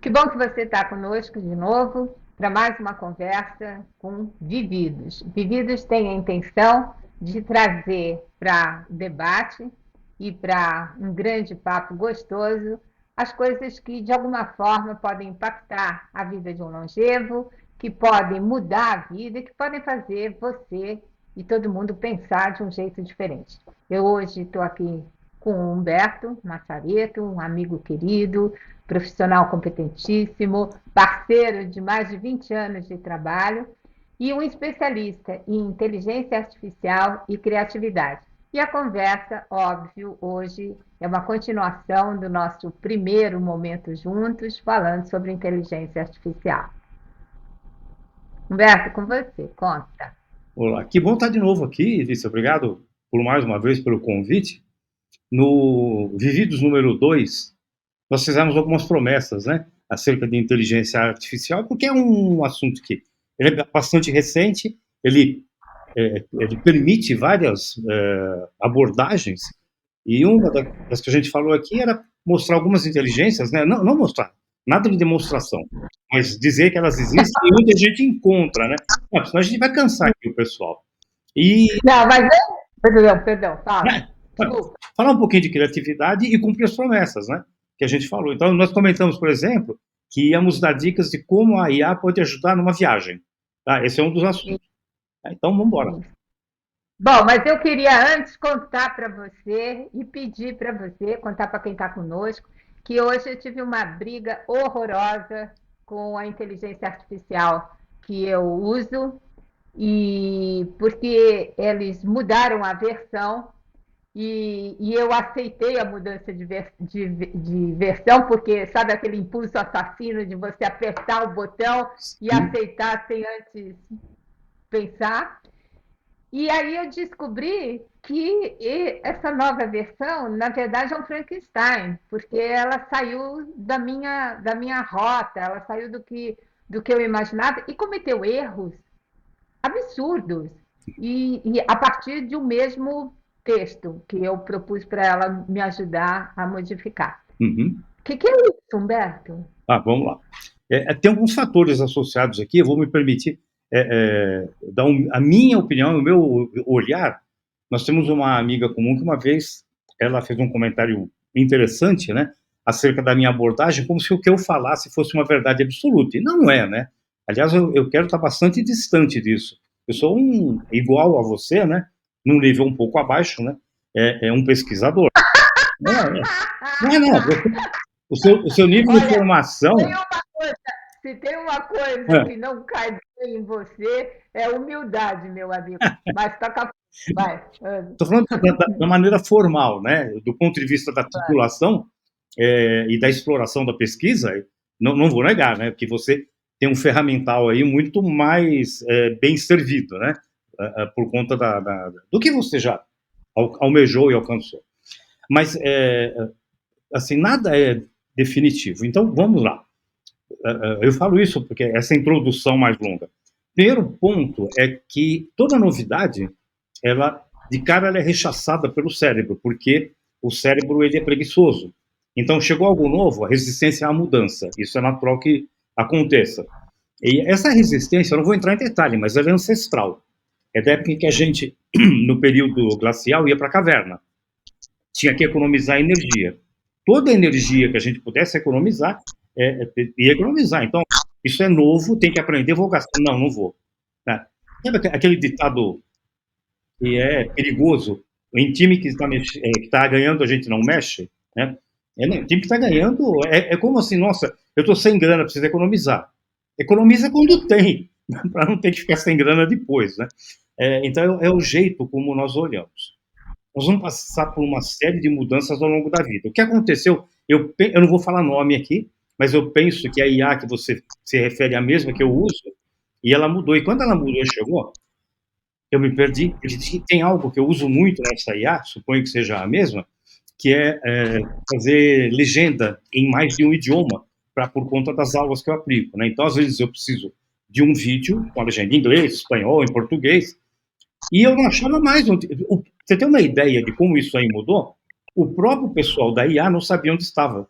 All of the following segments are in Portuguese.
Que bom que você está conosco de novo para mais uma conversa com Vividos. Vividos tem a intenção de trazer para o debate e para um grande papo gostoso as coisas que, de alguma forma, podem impactar a vida de um longevo, que podem mudar a vida e que podem fazer você e todo mundo pensar de um jeito diferente. Eu hoje estou aqui com o Humberto Massareto, um amigo querido, profissional competentíssimo, parceiro de mais de 20 anos de trabalho e um especialista em inteligência artificial e criatividade. E a conversa, óbvio, hoje é uma continuação do nosso primeiro momento juntos, falando sobre inteligência artificial. Humberto, com você, conta. Olá, que bom estar de novo aqui, Vice. Obrigado por mais uma vez pelo convite. No Vividos número 2, nós fizemos algumas promessas, né, acerca de inteligência artificial, porque é um assunto que ele é bastante recente, ele permite várias abordagens, e uma das que a gente falou aqui era mostrar algumas inteligências, né, não mostrar, nada de demonstração, mas dizer que elas existem e onde a gente encontra, né, senão a gente vai cansar aqui o pessoal. E Não, mas. Perdão, fala. né, Desculpa. falar um pouquinho de criatividade e cumprir as promessas, né? Que a gente falou. Então, nós comentamos, por exemplo, que íamos dar dicas de como a IA pode ajudar numa viagem. Tá? Esse é um dos assuntos. Então, vamos embora. Bom, mas eu queria antes contar para você e pedir para você, contar para quem está conosco, que hoje eu tive uma briga horrorosa com a inteligência artificial que eu uso, e porque eles mudaram a versão e eu aceitei a mudança de versão, porque sabe aquele impulso assassino de você apertar o botão e aceitar sem antes pensar. E aí eu descobri que essa nova versão, na verdade, é um Frankenstein, porque ela saiu da minha rota, ela saiu do que eu imaginava e cometeu erros absurdos. E a partir de um mesmo texto que eu propus para ela me ajudar a modificar. Uhum. O que é isso, Humberto? Vamos lá. Tem alguns fatores associados aqui, eu vou me permitir dar a minha opinião, o meu olhar. Nós temos uma amiga comum que uma vez ela fez um comentário interessante, né, acerca da minha abordagem, como se o que eu falasse fosse uma verdade absoluta, e não é, né? Aliás, eu quero estar bastante distante disso. Eu sou igual a você, né, num nível um pouco abaixo, né, um pesquisador. Não, o seu nível de Olha, formação. se tem uma coisa que não cai bem em você, é humildade, meu amigo. Mas toca. Vai. Estou falando da maneira formal, né? Do ponto de vista da titulação e da exploração da pesquisa, não vou negar, né? Que você tem um ferramental aí muito mais bem servido, né? Por conta do que você já almejou e alcançou. Mas, assim, nada é definitivo. Então, vamos lá. Eu falo isso porque essa introdução mais longa. Primeiro ponto é que toda novidade, de cara, ela é rechaçada pelo cérebro, porque o cérebro ele é preguiçoso. Então, chegou algo novo, a resistência à mudança. Isso é natural que aconteça. E essa resistência, eu não vou entrar em detalhe, mas ela é ancestral. É da época em que a gente, no período glacial, ia para a caverna. Tinha que economizar energia. Toda a energia que a gente pudesse economizar, ia economizar. Então, isso é novo, tem que aprender, vou gastar. Não vou. Tá? Sabe aquele ditado que é perigoso? Em time que está ganhando, a gente não mexe, né? Em time que está ganhando, é como assim, nossa, eu estou sem grana, preciso economizar. Economiza quando tem, para não ter que ficar sem grana depois, né? Então, é o jeito como nós olhamos. Nós vamos passar por uma série de mudanças ao longo da vida. O que aconteceu, eu não vou falar nome aqui, mas eu penso que a IA que você se refere à mesma que eu uso, e ela mudou. E quando ela mudou e chegou, eu me perdi, porque tem algo que eu uso muito nessa IA, suponho que seja a mesma, que é fazer legenda em mais de um idioma, por conta das aulas que eu aplico, né? Então, às vezes, eu preciso de um vídeo com a legenda em inglês, espanhol, em português, e eu não achava mais. Você tem uma ideia de como isso aí mudou? O próprio pessoal da IA não sabia onde estava.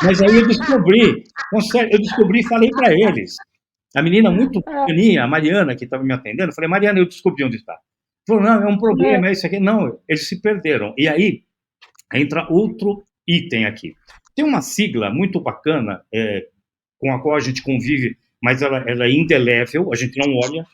Mas aí eu descobri, não, sério, eu descobri e falei para eles. A menina muito pequenininha, a Mariana, que estava me atendendo, eu falei, Mariana, eu descobri onde está. Falou, não, é um problema, é isso aqui. Não, eles se perderam. E aí entra outro item aqui. Tem uma sigla muito bacana, com a qual a gente convive, mas ela é indelével, a gente não olha.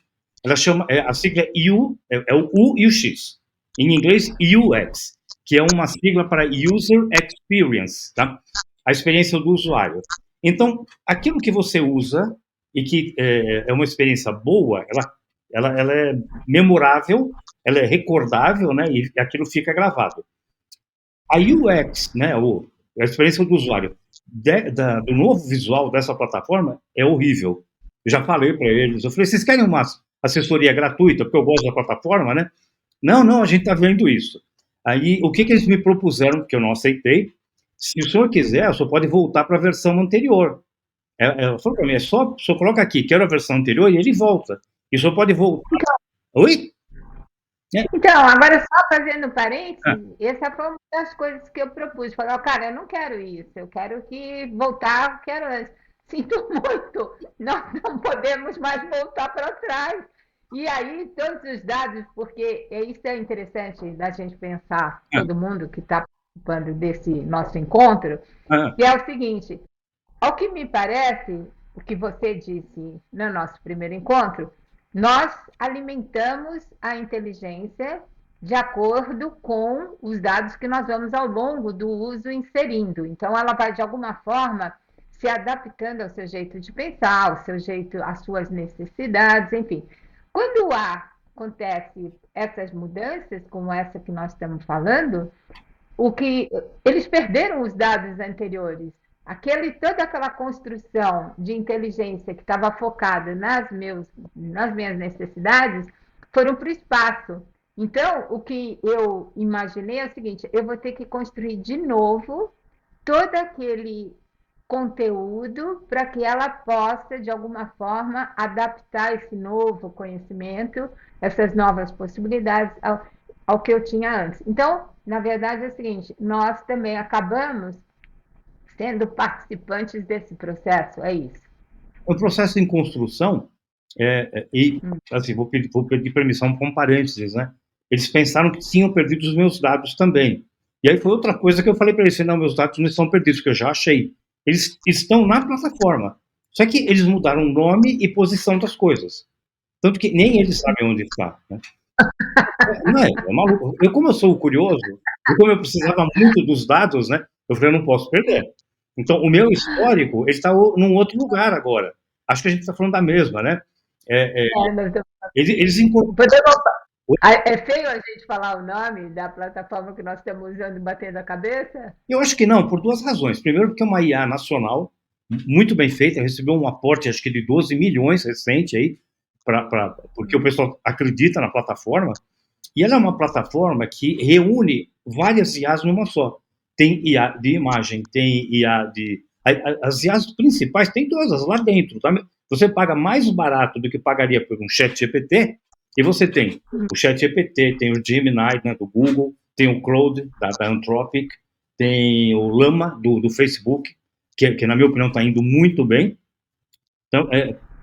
Ela chama, a sigla é U, é o U e o X. Em inglês, UX, que é uma sigla para User Experience, tá? A experiência do usuário. Então, aquilo que você usa e que é uma experiência boa, ela é memorável, ela é recordável, né? E aquilo fica gravado. A UX, né, a experiência do usuário, do novo visual dessa plataforma é horrível. Eu já falei para eles, eu falei, vocês querem uma assessoria gratuita, porque eu gosto da plataforma, né? Não, não, a gente está vendo isso. Aí, o que eles me propuseram, que eu não aceitei, se o senhor quiser, o senhor pode voltar para a versão anterior. Falou para mim, o senhor coloca aqui, quero a versão anterior, e ele volta. E o senhor pode voltar. Oi? Então, agora só fazendo Ah, parênteses, essa foi uma das coisas que eu propus. Falei, ó, cara, eu não quero isso, eu quero que voltar, quero antes. Sinto muito, nós não podemos mais voltar para trás. E aí, todos os dados, porque isso é interessante da gente pensar, ah, todo mundo que está participando desse nosso encontro, ah. que é o seguinte, ao que me parece, o que você disse no nosso primeiro encontro, nós alimentamos a inteligência de acordo com os dados que nós vamos ao longo do uso inserindo. Então, ela vai, de alguma forma, se adaptando ao seu jeito de pensar, ao seu jeito, às suas necessidades, enfim. Quando acontece essas mudanças, como essa que nós estamos falando, o que eles perderam os dados anteriores. Toda aquela construção de inteligência que estava focada nas minhas necessidades foram para o espaço. Então, o que eu imaginei é o seguinte: eu vou ter que construir de novo todo aquele conteúdo para que ela possa, de alguma forma, adaptar esse novo conhecimento, essas novas possibilidades ao que eu tinha antes. Então, na verdade, é o seguinte: nós também acabamos sendo participantes desse processo, é isso. O processo em construção, e assim, vou pedir permissão com parênteses, né? Eles pensaram que tinham perdido os meus dados também. E aí foi outra coisa que eu falei para eles: não, meus dados não estão perdidos, que eu já achei. Eles estão na plataforma. Só que eles mudaram o nome e posição das coisas. Tanto que nem eles sabem onde está. Né? Não é maluco. Como eu sou curioso, e como eu precisava muito dos dados, né? Eu falei, eu não posso perder. Então, o meu histórico ele está num outro lugar agora. Acho que a gente está falando da mesma, né? É, é, eles incorporaram. É feio a gente falar o nome da plataforma que nós estamos usando e batendo a cabeça? Eu acho que não, por duas razões. Primeiro, porque é uma IA nacional, muito bem feita, recebeu um aporte, acho que de 12 milhões recente aí, porque o pessoal acredita na plataforma. E ela é uma plataforma que reúne várias IAs numa só. Tem IA de imagem, tem IA de. As IAs principais tem todas lá dentro. Tá? Você paga mais barato do que pagaria por um chat GPT, e você tem o chat GPT, tem o Gemini, né, do Google, tem o Claude, da Anthropic, tem o Llama, do Facebook, que na minha opinião está indo muito bem. Então,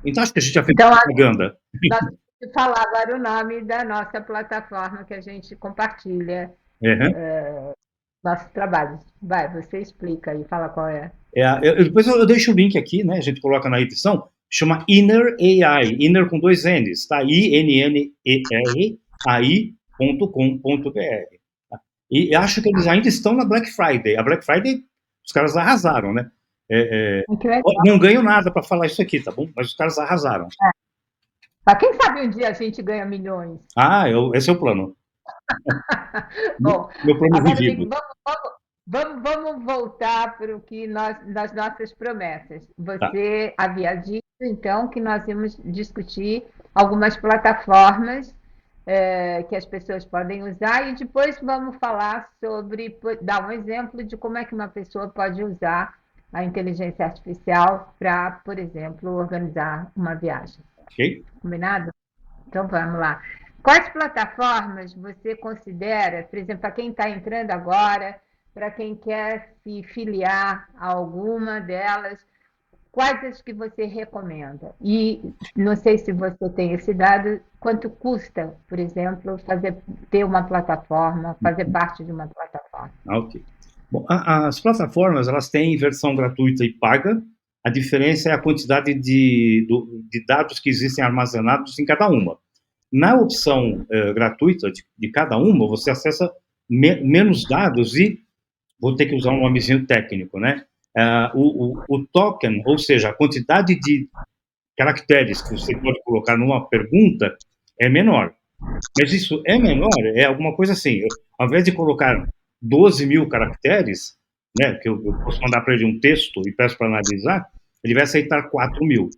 então, acho que a gente já fez Então, propaganda. nós temos que falar agora o nome da nossa plataforma que a gente compartilha Uhum. nossos trabalhos. Vai, você explica aí, fala qual é. Depois eu deixo o link aqui, né? A gente coloca na edição. Chama Inner AI, Inner com dois N's, tá? INNERAI.com.br. Tá? E acho que eles ainda estão na Black Friday. A Black Friday, os caras arrasaram, né? Muito legal. Não ganho nada para falar isso aqui, tá bom? Mas os caras arrasaram. Mas quem sabe um dia a gente ganha milhões? Ah, esse é o plano. Bom, Meu plano agora vivido. vamos voltar para o que das nossas promessas. Tá. Você havia dito, então, que nós íamos discutir algumas plataformas que as pessoas podem usar e depois vamos falar sobre, dar um exemplo de como é que uma pessoa pode usar a inteligência artificial para, por exemplo, organizar uma viagem. Ok? Combinado? Então vamos lá. Quais plataformas você considera, por exemplo, para quem está entrando agora para quem quer se filiar a alguma delas? Quais as que você recomenda? E não sei se você tem esse dado, quanto custa, por exemplo, ter uma plataforma, fazer parte de uma plataforma? Ok. Bom, as plataformas, elas têm versão gratuita e paga. A diferença é a quantidade de dados que existem armazenados em cada uma. Na opção gratuita de cada uma, você acessa menos dados e, vou ter que usar um nomezinho técnico, né? O token, ou seja, a quantidade de caracteres que você pode colocar numa pergunta é menor. Mas isso é menor, é alguma coisa assim. Ao invés de colocar 12 mil caracteres, né, que eu posso mandar para ele um texto e peço para analisar, ele vai aceitar 4 mil,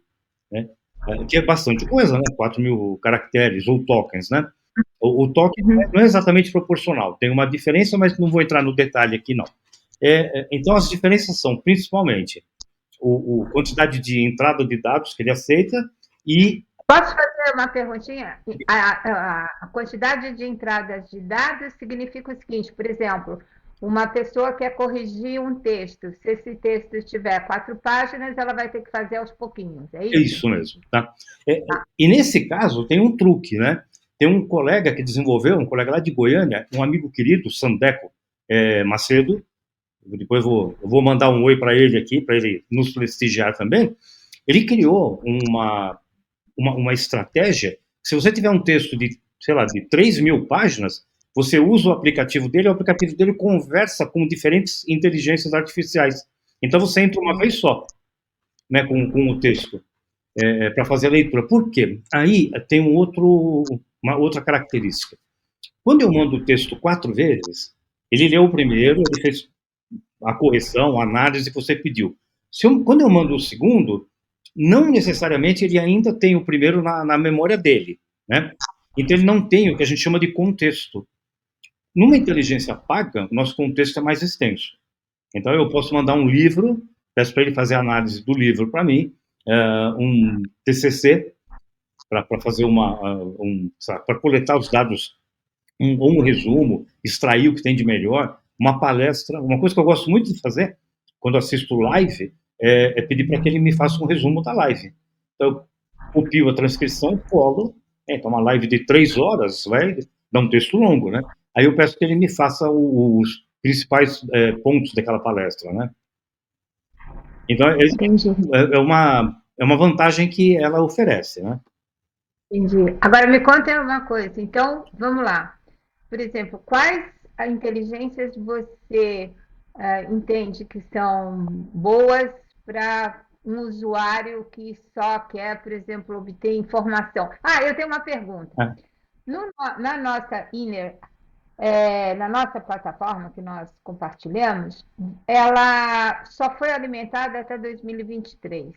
né? Que é bastante coisa, né? 4 mil caracteres ou tokens, né? O token não é exatamente proporcional, tem uma diferença, mas não vou entrar no detalhe aqui, não. Então, as diferenças são, principalmente, a quantidade de entrada de dados que ele aceita e... Posso fazer uma perguntinha? A quantidade de entradas de dados significa o seguinte, por exemplo, uma pessoa quer corrigir um texto. Se esse texto tiver 4 páginas, ela vai ter que fazer aos pouquinhos, é É isso? isso mesmo, tá? E nesse caso tem um truque, né? Tem um colega que desenvolveu, um colega lá de Goiânia, um amigo querido, Sandeco Macedo. Depois eu vou mandar um oi para ele aqui, para ele nos prestigiar também. Ele criou uma estratégia. Se você tiver um texto de, sei lá, de 3 mil páginas, você usa o aplicativo dele conversa com diferentes inteligências artificiais. Então você entra uma vez só, né, com o texto, para fazer a leitura. Por quê? Aí tem uma outra característica. Quando eu mando o texto 4 vezes, ele leu o primeiro, ele fez a correção, a análise que você pediu. Quando eu mando o segundo, não necessariamente ele ainda tem o primeiro na memória dele, né? Então ele não tem o que a gente chama de contexto. Numa inteligência paga, nosso contexto é mais extenso. Então eu posso mandar um livro, peço para ele fazer a análise do livro para mim, um TCC para fazer para coletar os dados, ou um resumo, extrair o que tem de melhor, uma palestra. Uma coisa que eu gosto muito de fazer quando assisto live é pedir para que ele me faça um resumo da live. Então eu copio a transcrição, colo, então uma live de 3 horas vai dar um texto longo, né? Aí eu peço que ele me faça os principais pontos daquela palestra, né? Então Entendi, é uma vantagem que ela oferece, né? entendi. Agora me conta uma coisa. Então, vamos lá. Por exemplo, quais inteligências você entende que são boas para um usuário que só quer, por exemplo, obter informação? Ah, eu tenho uma pergunta. É. Na nossa na nossa plataforma que nós compartilhamos, ela só foi alimentada até 2023.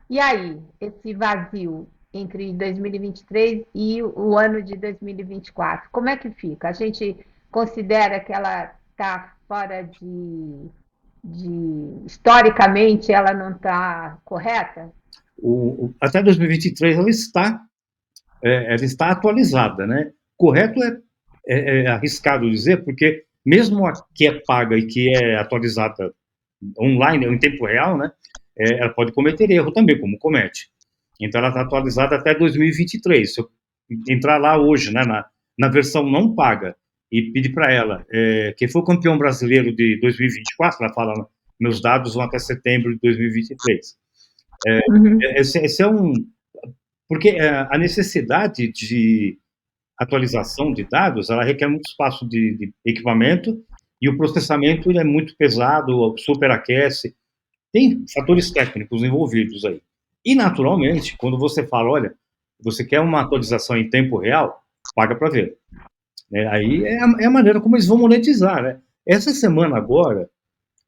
E aí, esse vazio entre 2023 e o ano de 2024, como é que fica? A gente considera que ela está fora historicamente, ela não está correta? Até 2023 ela está atualizada, né? Correto é arriscado dizer, porque mesmo a que é paga e que é atualizada online, em tempo real, né? Ela pode cometer erro também, como comete. Então, ela está atualizada até 2023. Se eu entrar lá hoje, né, na versão não paga, e pedir para ela, quem foi o campeão brasileiro de 2024, ela fala, meus dados vão até setembro de 2023. Esse é um... Porque a necessidade de atualização de dados, ela requer muito espaço de equipamento, e o processamento ele é muito pesado, superaquece, tem fatores técnicos envolvidos aí. E, naturalmente, quando você fala, olha, você quer uma atualização em tempo real, paga para ver. Aí é a maneira como eles vão monetizar, né? Essa semana agora,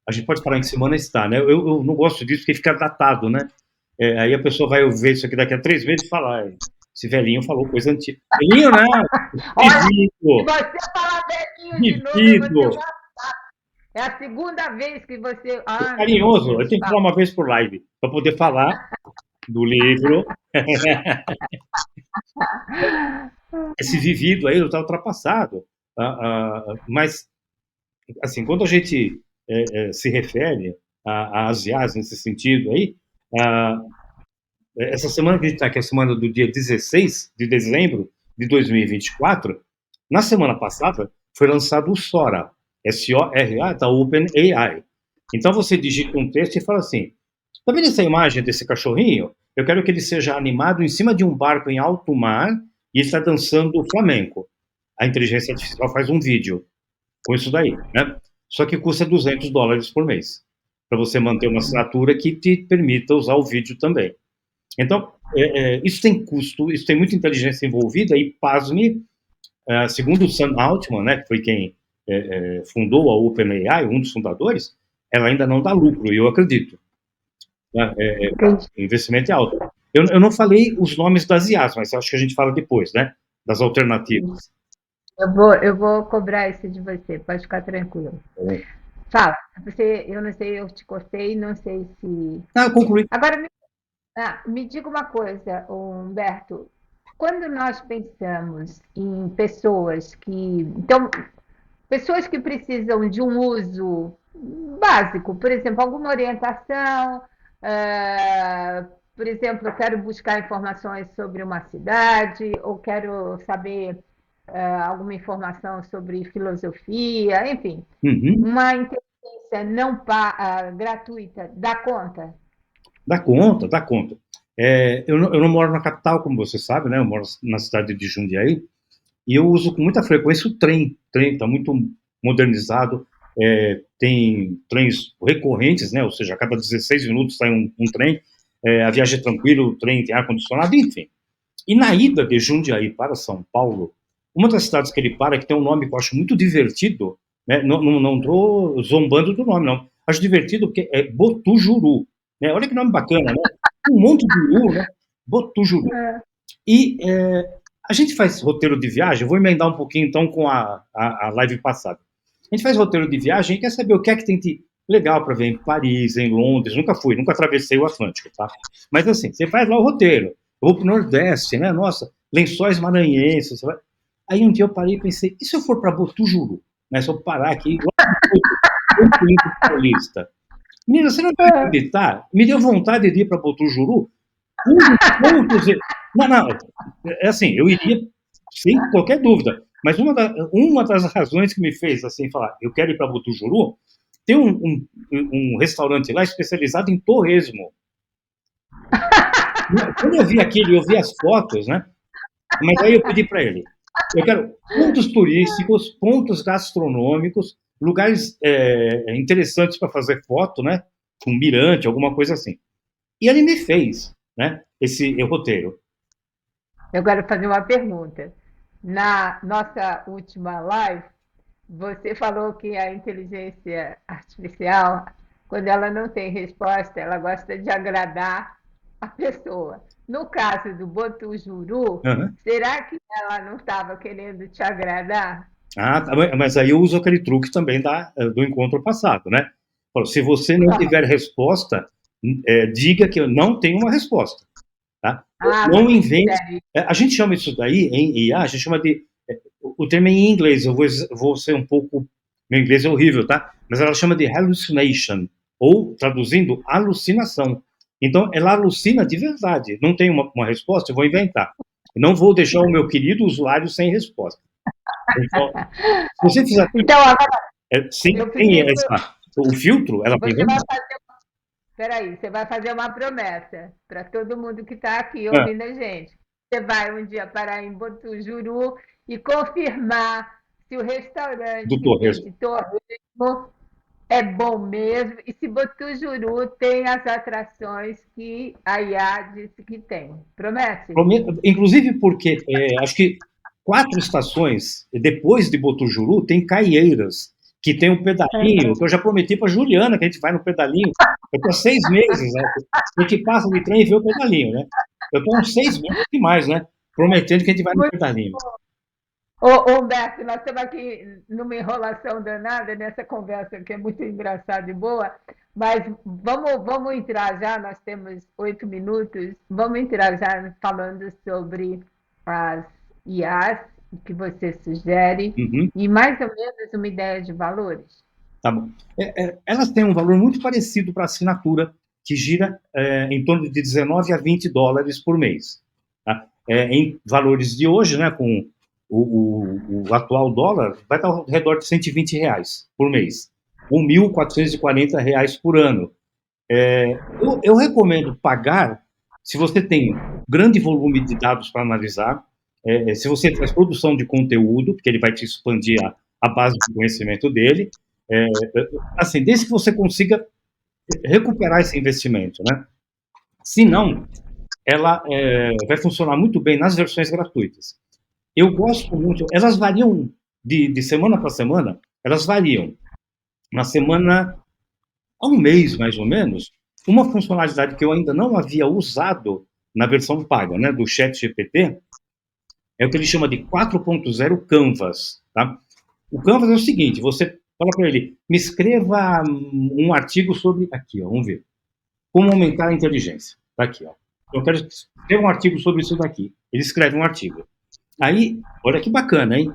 a gente pode falar em que semana está, né? Eu não gosto disso porque fica datado, né? Aí a pessoa vai ver isso aqui daqui a 3 meses e falar, esse velhinho falou coisa antiga. Velhinho não, Olha, se vivido, você falar velhinho de novo, eu vou vivido. ter uma... É a segunda vez que você... É Ah, meu carinhoso, eu Deus, tenho que falar uma vez por live, para poder falar do livro. Esse vivido aí está ultrapassado. Mas assim, quando a gente se refere às IAs nesse sentido aí, a, essa semana que a gente está, que é a semana do dia 16 de dezembro de 2024, na semana passada foi lançado o Sora, S-O-R-A, da OpenAI. Então você digita um texto e fala assim: tá vendo essa imagem desse cachorrinho? Eu quero que ele seja animado em cima de um barco em alto mar e ele está dançando flamenco. A inteligência artificial faz um vídeo com isso daí, né? Só que custa US$ 200 por mês, para você manter uma assinatura que te permita usar o vídeo também. Então, isso tem custo, isso tem muita inteligência envolvida e, pasme, segundo o Sam Altman, né, que foi quem fundou a OpenAI, um dos fundadores, ela ainda não dá lucro, e eu acredito. Né? O investimento é alto. Eu não falei os nomes das IAs, mas acho que a gente fala depois, né? Das alternativas. Eu vou cobrar isso de você, pode ficar tranquilo. Fala, eu não sei, eu te cortei, não sei se. Eu concluí. Agora, me diga uma coisa, Humberto. Quando nós pensamos em pessoas que. Então, pessoas que precisam de um uso básico, por exemplo, alguma orientação, por exemplo, eu quero buscar informações sobre uma cidade, ou quero saber alguma informação sobre filosofia, enfim, Uhum. uma inteligência não gratuita dá conta? Dá conta, dá conta. Eu não moro na capital, como você sabe, né? Eu moro na cidade de Jundiaí, e eu uso com muita frequência o trem. O trem está muito modernizado, tem trens recorrentes, né? Ou seja, a cada 16 minutos sai um trem, a viagem é tranquila, o trem tem ar-condicionado, enfim. E na ida de Jundiaí para São Paulo, uma das cidades que ele para, que tem um nome que eu acho muito divertido, né? Não estou zombando do nome, não. Acho divertido porque é Botujuru. Né? Olha que nome bacana, né? Um monte de U, né? Botujuru. E a gente faz roteiro de viagem, eu vou emendar um pouquinho então com a live passada. A gente faz roteiro de viagem e quer saber o que é que tem de legal para ver em Paris, em Londres. Nunca fui, nunca atravessei o Atlântico, tá? Mas assim, você faz lá o roteiro. Eu vou para o Nordeste, né? Nossa, Lençóis Maranhenses. Aí um dia eu parei e pensei, e se eu for para Botujuru? Né? Se eu parar aqui, igual paulista. Menina, você não vai acreditar? Me deu vontade de ir para Botujuru. Pontos. Não, é assim, eu iria sem qualquer dúvida. Mas uma das razões que me fez assim falar, eu quero ir para Botujuru, tem um restaurante lá especializado em torresmo. Quando eu vi aquilo, eu vi as fotos, né? Mas aí eu pedi para ele, eu quero pontos turísticos, pontos gastronômicos, lugares interessantes para fazer foto, né? Um mirante, alguma coisa assim. E ele me fez, né? Esse roteiro. Eu quero fazer uma pergunta. Na nossa última live, você falou que a inteligência artificial, quando ela não tem resposta, ela gosta de agradar a pessoa. No caso do Botujuru, Uhum. será que ela não estava querendo te agradar? Mas aí eu uso aquele truque também do encontro passado, né? Se você não tiver resposta, diga que eu não tenho uma resposta, tá? Não Você invente. sugere. A gente chama isso daí em IA, a gente chama de o termo é em inglês. Eu vou ser um pouco, meu inglês é horrível, tá? Mas ela chama de hallucination ou traduzindo alucinação. Então ela alucina de verdade. Não tem uma resposta, eu vou inventar. Eu não vou deixar o meu querido usuário sem resposta. Então, se você fizer Então, agora, eu sem preciso. o filtro, ela vai Você vai inventar. fazer. Peraí, você vai fazer uma promessa para todo mundo que está aqui Ah, ouvindo a gente. Você vai um dia parar em Botujuru e confirmar se o restaurante do que torresmo. vende torresmo é bom mesmo e se Botujuru tem as atrações que a IA disse que tem. Promete? Inclusive porque acho que 4 estações depois de Botujuru tem Caieiras, que tem um pedalinho, que eu já prometi para Juliana que a gente vai no pedalinho. Eu estou há 6 meses, né? A gente passa de trem e vê o pedalinho, né? Eu estou há uns 6 meses e mais, né? Prometendo que a gente vai no Muito pedalinho. bom. Ô, Humberto, nós estamos aqui numa enrolação danada nessa conversa que é muito engraçada e boa, mas vamos entrar já, nós temos 8 minutos, vamos entrar já falando sobre as IAs que você sugere Uhum. e mais ou menos uma ideia de valores. Tá bom. Elas têm um valor muito parecido para a assinatura, que gira em torno de 19 a 20 dólares por mês. Tá? Em valores de hoje, né, com o atual dólar, vai estar ao redor de 120 reais por mês, ou 1.440 reais por ano. Eu recomendo pagar se você tem grande volume de dados para analisar, se você faz produção de conteúdo, porque ele vai te expandir a base de conhecimento dele, assim, desde que você consiga recuperar esse investimento, né? Se não, ela vai funcionar muito bem nas versões gratuitas. Eu gosto muito, elas variam de semana para semana, elas variam. Na semana, há um mês mais ou menos, uma funcionalidade que eu ainda não havia usado na versão paga, né, do Chat GPT, é o que ele chama de 4.0 Canvas, tá? O Canvas é o seguinte, você fala para ele, me escreva um artigo sobre, aqui, ó, vamos ver, como aumentar a inteligência, tá aqui, ó. Eu quero escrever um artigo sobre isso daqui. Ele escreve um artigo. Aí, olha que bacana, hein?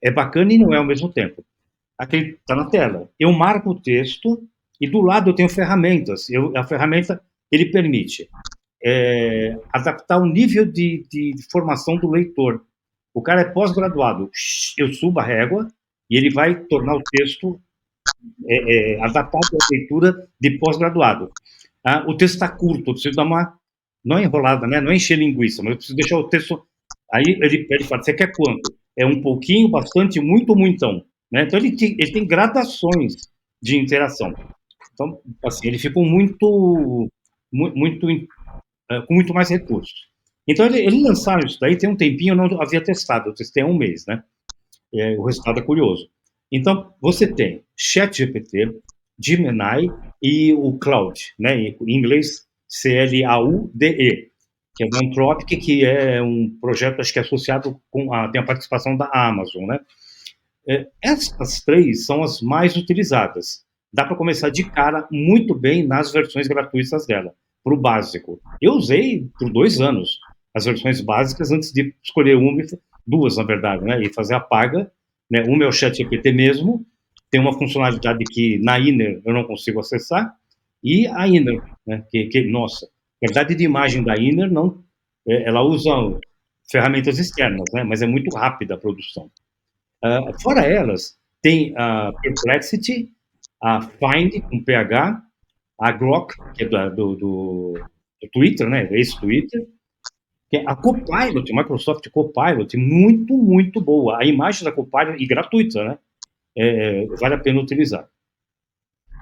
É bacana e não é ao mesmo tempo. Aqui está na tela. Eu marco o texto e do lado eu tenho ferramentas. A ferramenta, ele permite adaptar o nível de formação do leitor. O cara é pós-graduado. Eu subo a régua e ele vai tornar o texto adaptado à leitura de pós-graduado. O texto está curto, eu preciso dar uma, não é enrolada, né? Não é encher linguiça, mas eu preciso deixar o texto. Aí ele fala, você quer quanto? É um pouquinho, bastante, muito, muitão. Né? Então ele tem gradações de interação. Então, assim, ele ficou muito com muito mais recursos. Então ele lançaram isso daí tem um tempinho, eu não havia testado, eu testei há um mês, né? O resultado é curioso. Então, você tem ChatGPT, Gemini e o Cloud, né? Em inglês, CLAUDE, que é o Anthropic, que é um projeto, acho que é associado tem a participação da Amazon, né? Essas três são as mais utilizadas. Dá para começar de cara muito bem nas versões gratuitas dela, para o básico. Eu usei por 2 anos as versões básicas antes de escolher uma, duas, na verdade, né? E fazer a paga. Né? Uma é o ChatGPT mesmo, tem uma funcionalidade que na Inner eu não consigo acessar, e a Inner, né? Nossa, a qualidade de imagem da Inner não, ela usa ferramentas externas, né? Mas é muito rápida a produção. Fora elas, tem a Perplexity, a Find, com PH, a Grok, que é do Twitter, né? Ex-Twitter, que é a Copilot, Microsoft Copilot, muito, muito boa. A imagem da Copilot, e gratuita, né? Vale a pena utilizar.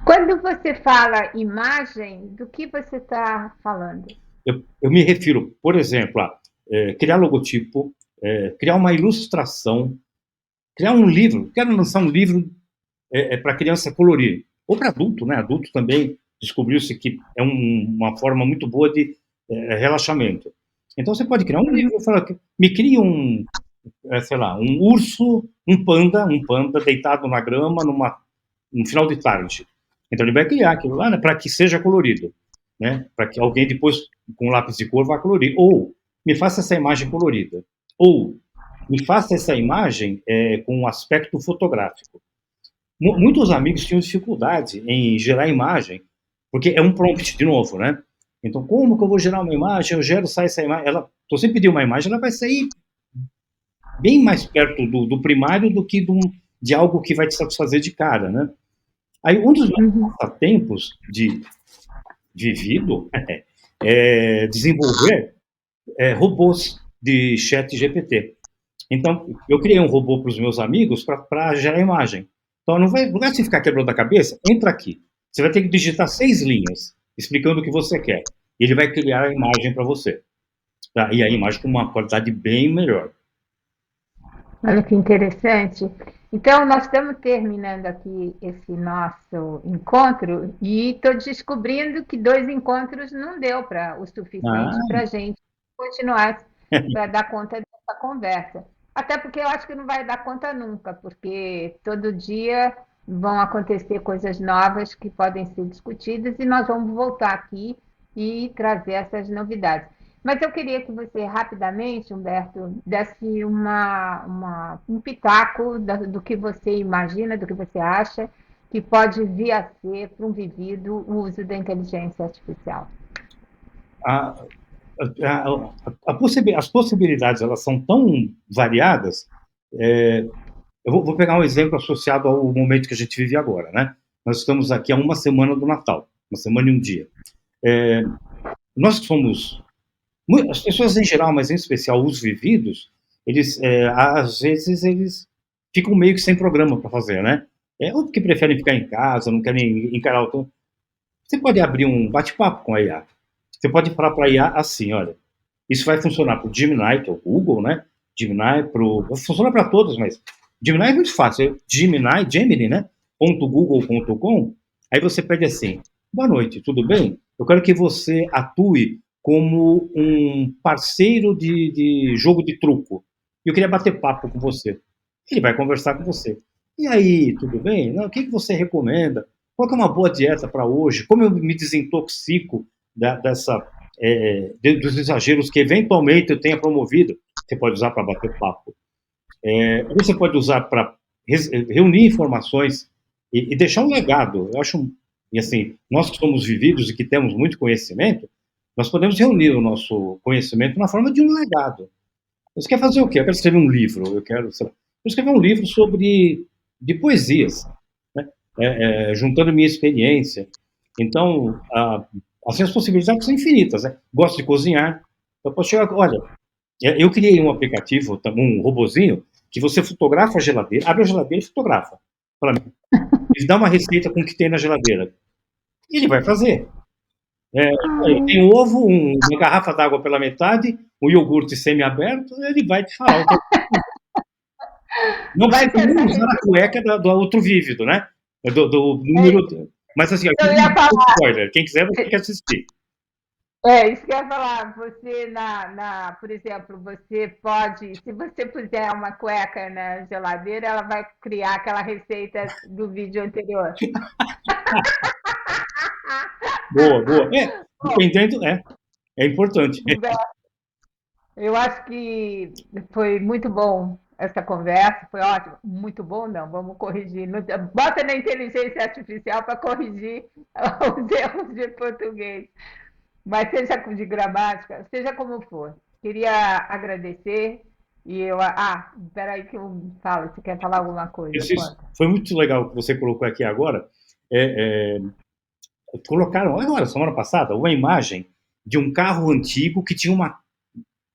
Quando você fala imagem, do que você está falando? Eu me refiro, por exemplo, a criar logotipo, criar uma ilustração, criar um livro. Quero lançar um livro para criança colorir, ou para adulto, né? Adulto também descobriu-se que é uma forma muito boa de relaxamento. Então você pode criar um livro e falar, me crie sei lá, um urso, um panda deitado na grama num final de tarde. Então ele vai criar aquilo lá, né, para que seja colorido, né? Para que alguém depois com lápis de cor vá colorir. Ou me faça essa imagem colorida. Ou me faça essa imagem com um aspecto fotográfico. Muitos amigos tinham dificuldade em gerar imagem, porque é um prompt de novo, né? Então, como que eu vou gerar uma imagem? Eu gero, sai essa imagem. Se você pedir uma imagem, ela vai sair bem mais perto do primário do que de algo que vai te satisfazer de cara, né? Aí, um dos meus passatempos de vivido é desenvolver robôs de chat GPT. Então, eu criei um robô para os meus amigos para gerar imagem. Então, não vai se ficar quebrando a cabeça, entra aqui. Você vai ter que digitar 6 linhas explicando o que você quer. E ele vai criar a imagem para você. Tá? E a imagem com uma qualidade bem melhor. Olha que interessante. Então, nós estamos terminando aqui esse nosso encontro e estou descobrindo que 2 encontros não deu para o suficiente para a gente continuar para dar conta dessa conversa. Até porque eu acho que não vai dar conta nunca, porque todo dia vão acontecer coisas novas que podem ser discutidas e nós vamos voltar aqui e trazer essas novidades. Mas eu queria que você rapidamente, Humberto, desse um pitaco do que você imagina, do que você acha que pode vir a ser para um vivido o uso da inteligência artificial? A, as possibilidades elas são tão variadas. Eu vou pegar um exemplo associado ao momento que a gente vive agora, né? Nós estamos aqui há uma semana do Natal, uma semana e um dia. Nós que somos as pessoas em geral, mas em especial os vividos, eles às vezes eles ficam meio que sem programa para fazer, né? Ou porque preferem ficar em casa, não querem encarar o tempo. Você pode abrir um bate-papo com a IA. Você pode falar para a IA assim, olha, isso vai funcionar para o Gemini, que é o Google, né? Gemini funciona para todos, mas Gemini é muito fácil. Gemini, né? .google.com. Aí você pede assim, boa noite, tudo bem? Eu quero que você atue como um parceiro de jogo de truco. Eu queria bater papo com você. Ele vai conversar com você. E aí, tudo bem? Não, o que você recomenda? Qual que é uma boa dieta para hoje? Como eu me desintoxico dos exageros que eventualmente eu tenha promovido? Você pode usar para bater papo. Ou você pode usar para reunir informações e deixar um legado. Eu acho, e assim, nós que somos vividos e que temos muito conhecimento, nós podemos reunir o nosso conhecimento na forma de um legado. Você quer fazer o quê? Eu quero escrever um livro, eu quero escrever um livro de poesias, né? Juntando minha experiência. Então, assim, as possibilidades são infinitas. Né? Gosto de cozinhar, eu posso chegar, olha, eu criei um aplicativo, um robozinho, que você fotografa a geladeira, abre a geladeira e fotografa. Para mim. Ele dá uma receita com o que tem na geladeira. E ele vai fazer. Tem um ovo, uma garrafa d'água pela metade, um iogurte semi-aberto, ele vai te falar. Não precisa nem usar a cueca do outro vívido, né? Do número. Mas assim, aqui não é spoiler. Quem quiser, você tem que assistir. Isso que eu ia falar. Você, por exemplo, você pode, se você puser uma cueca na geladeira, ela vai criar aquela receita do vídeo anterior. Boa, boa. Dependendo, é importante. Eu acho que foi muito bom essa conversa, foi ótimo. Muito bom, não, vamos corrigir. Bota na inteligência artificial para corrigir os erros de português. Mas seja de gramática, seja como for. Queria agradecer e eu. Peraí que eu falo, você quer falar alguma coisa? Foi muito legal o que você colocou aqui agora. Colocaram, agora, semana passada, uma imagem de um carro antigo que tinha uma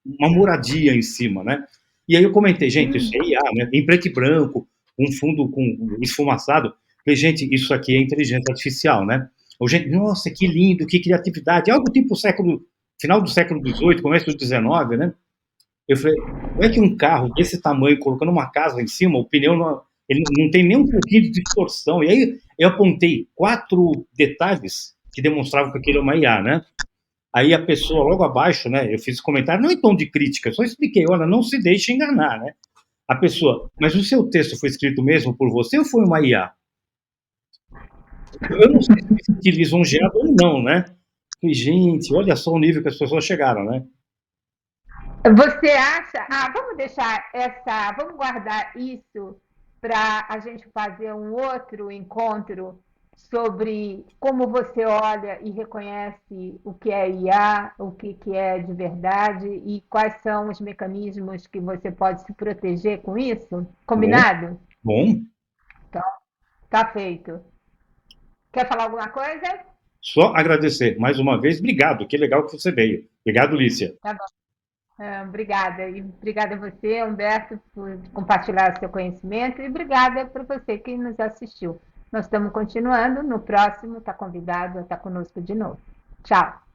moradia em cima, né? E aí eu comentei, gente, isso é IA, né? Em preto e branco, um fundo com esfumaçado. Falei, gente, isso aqui é inteligência artificial, né? Ou, gente, nossa, que lindo, que criatividade. Algo tipo final do século XVIII, começo do XIX, né? Eu falei, não é que um carro desse tamanho, colocando uma casa em cima, o pneu ele não tem nem um pouquinho de distorção. E aí eu apontei 4 detalhes que demonstravam que aquilo é uma IA, né? Aí a pessoa, logo abaixo, né, eu fiz comentário, não em tom de crítica, só expliquei, olha, não se deixe enganar, né? A pessoa, mas o seu texto foi escrito mesmo por você ou foi uma IA? Eu não sei se me senti lisonjeado ou não, né? E, gente, olha só o nível que as pessoas chegaram, né? Você acha? Vamos guardar isso para a gente fazer um outro encontro sobre como você olha e reconhece o que é IA, o que é de verdade e quais são os mecanismos que você pode se proteger com isso? Combinado? Bom. Então, tá feito. Quer falar alguma coisa? Só agradecer mais uma vez. Obrigado, que legal que você veio. Obrigado, Lícia. Tá bom. Obrigada. E obrigada a você, Humberto, por compartilhar seu conhecimento e obrigada por você que nos assistiu. Nós estamos continuando. No próximo, está convidado a estar conosco de novo. Tchau.